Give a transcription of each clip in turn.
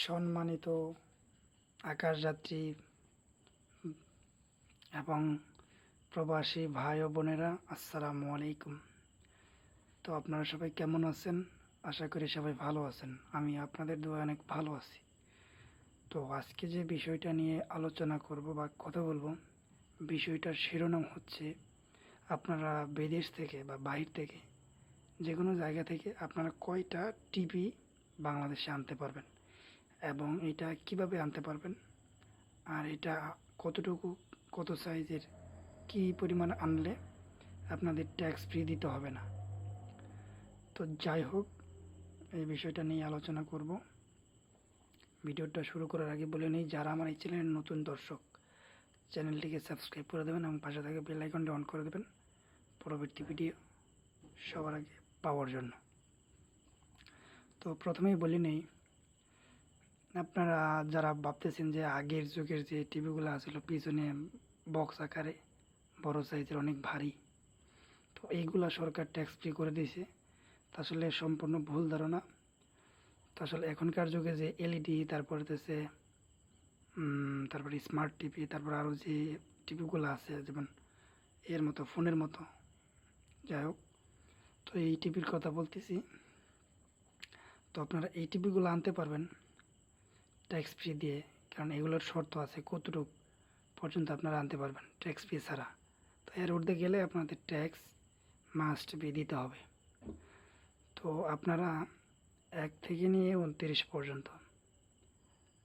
সম্মানিত আকাশযাত্রী এবং প্রবাসী ভাই ও বোনেরা, আসসালামু আলাইকুম। তো আপনারা সবাই কেমন আছেন? আশা করি সবাই ভালো আছেন। আমি আপনাদের দোয়ায় অনেক ভালো আছি। তো আজকে যে বিষয়টা নিয়ে আলোচনা করব বা কথা বলবো, বিষয়টার শিরোনাম হচ্ছে আপনারা বিদেশ থেকে বা বাহির থেকে যে কোনো জায়গা থেকে আপনারা কয়টা টিভি বাংলাদেশে আনতে পারবেন এবং এটা কিভাবে আনতে পারবেন, আর এটা কতটুকু, কত সাইজের, কী পরিমাণ আনলে আপনাদের ট্যাক্স ফ্রি দিতে হবে না। তো যাই হোক, এই বিষয়টা নিয়ে আলোচনা করব। ভিডিওটা শুরু করার আগে বলে নিই, যারা আমার এই চ্যানেলের নতুন দর্শক, চ্যানেলটিকে সাবস্ক্রাইব করে দেবেন এবং পাশে থাকা বেল আইকনটি অন করে দেবেন পরবর্তী ভিডিও সবার আগে পাওয়ার জন্য। তো প্রথমেই বলে নেই, আপনারা যারা ভাবতেছেন যে আগের যুগের যে টিভিগুলো আসলে পিছনে বক্স আকারে বড় সাইজের অনেক ভারী, তো এইগুলা সরকার ট্যাক্স ফ্রি করে দিয়েছে, তা আসলে সম্পূর্ণ ভুল ধারণা। তো আসলে এখনকার যুগে যে এলইডি, তারপরে তারপরে স্মার্ট টিভি, তারপর আরও যে টিভিগুলো আছে যেমন এর মতো ফোনের মতো, যাই হোক, তো এই টিভির কথা বলতেছি। তো আপনারা এই টিভিগুলো আনতে পারবেন ট্যাক্স ফ্রি দিয়ে, কারণ এগুলোর শর্ত আছে কতটুকু পর্যন্ত আপনারা আনতে পারবেন ট্যাক্স ফ্রি ছাড়া। তো এর ঊর্ধ্বে গেলে আপনাদের ট্যাক্স মাস্ট বি দিতে হবে। তো আপনারা 1 থেকে নিয়ে 29 পর্যন্ত,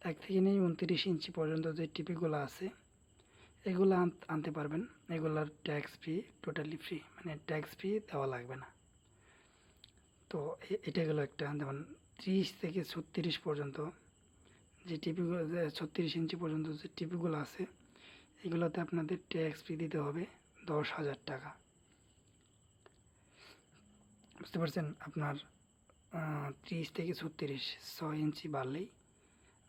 1 থেকে নিয়ে 29 ইঞ্চি পর্যন্ত যে টিভিগুলো আছে এগুলো আনতে পারবেন। এগুলোর ট্যাক্স ফ্রি টোটালি ফ্রি, মানে ট্যাক্স ফ্রি দেওয়া লাগবে না। তো এটা গেলো একটা। যেমন 30 থেকে 36 পর্যন্ত যে টিভিগুলো, 36 ইঞ্চি পর্যন্ত যে টিভিগুলো আছে এগুলোতে আপনাদের ট্যাক্স ফ্রি দিতে হবে 10,000 টাকা। বুঝতে পারছেন? আপনার 30 থেকে 36 6 ইঞ্চি বাড়লেই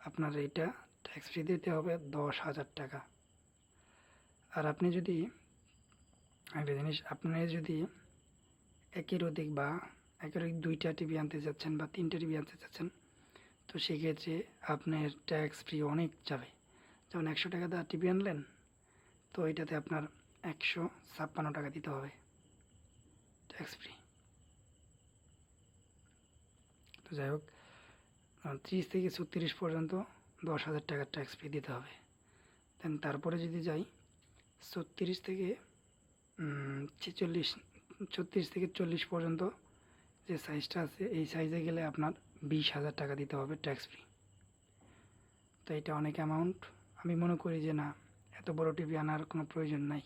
আপনার এটা ট্যাক্স ফ্রি দিতে হবে 10,000 টাকা। আর আপনি যদি একটা জিনিস, আপনি যদি একের অধিক বা একের অধিক 2টা টিভি আনতে চাচ্ছেন বা 3টা টিভি আনতে চাচ্ছেন, তো সেক্ষেত্রে আপনার ট্যাক্স ফ্রি অনেক যাবে। যেমন 100 টাকা দিয়ে টিভি আনলেন, তো এটাতে আপনার 156 টাকা দিতে হবে ট্যাক্স ফ্রি। তো যাই হোক, 30 থেকে 36 পর্যন্ত 10,000 টাকার ট্যাক্স ফ্রি দিতে হবে। দেন তারপরে যদি যাই 36 থেকে 36 থেকে 40 পর্যন্ত যে সাইজটা আছে, এই সাইজে গেলে আপনার 20,000 টাকা দিতে হবে ট্যাক্স ফ্রি। তো এটা অনেক অ্যামাউন্ট। আমি মনে করি যে না, এত বড় টিভি আনার কোনো প্রয়োজন নাই।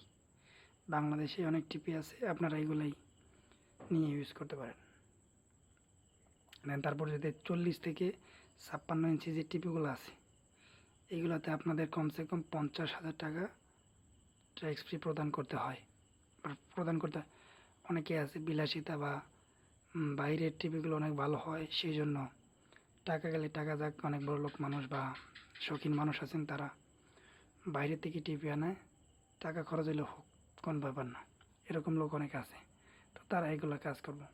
বাংলাদেশে অনেক টিভি আছে, আপনারা এগুলাই নিয়ে ইউজ করতে পারেন। দেন তারপর যদি 40 থেকে 56 ইঞ্চি যে টিভিগুলো আছে এইগুলোতে আপনাদের কমসে কম 50,000 টাকা ট্যাক্স ফ্রি প্রদান করতে হয়। অনেকে আছে বিলাসিতা বা বাইরের টিভিগুলো অনেক ভালো হয়, সেই জন্য টাকা গেলে টাকা যাক, অনেক বড় লোক মানুষ বা শৌখিন মানুষ আছেন তারা বাইরে থেকে টিভি আনায়, টাকা খরচ হলে হোক, কোন ব্যাপার না, এরকম লোক অনেক আছে। তো তারা এগুলো কাজ করবো।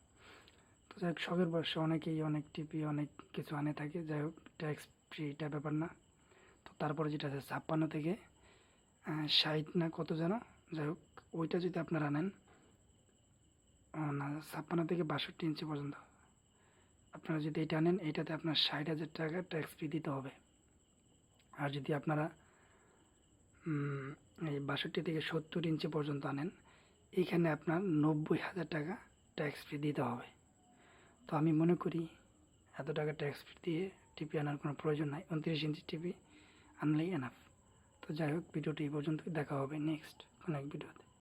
তো যাই হোক, শখের বয়সে অনেকেই অনেক টিভি অনেক কিছু আনে থাকে, যাই হোক ট্যাক্স ফ্রি এটা ব্যাপার না। তো তারপরে যেটা আছে 56 থেকে 60 না কত যেন, যাই হোক ওইটা যদি আপনারা আনেন, না 56 থেকে 62 ইঞ্চি পর্যন্ত আপনারা যদি এটা আনেন, এটাতে আপনার 60,000 টাকা ট্যাক্স ফ্রি দিতে হবে। আর যদি আপনারা এই 62 থেকে 70 ইঞ্চি পর্যন্ত আনেন, এইখানে আপনার 90,000 টাকা ট্যাক্স ফ্রি দিতে হবে। তো আমি মনে করি এত টাকা ট্যাক্স ফ্রি দিয়ে টিভি আনার কোনো প্রয়োজন নাই, 29 ইঞ্চি টিভি আনলেই এনাফ। তো যাই হোক, ভিডিওটি এই পর্যন্তই। দেখা হবে নেক্সট কোনো এক ভিডিওতে।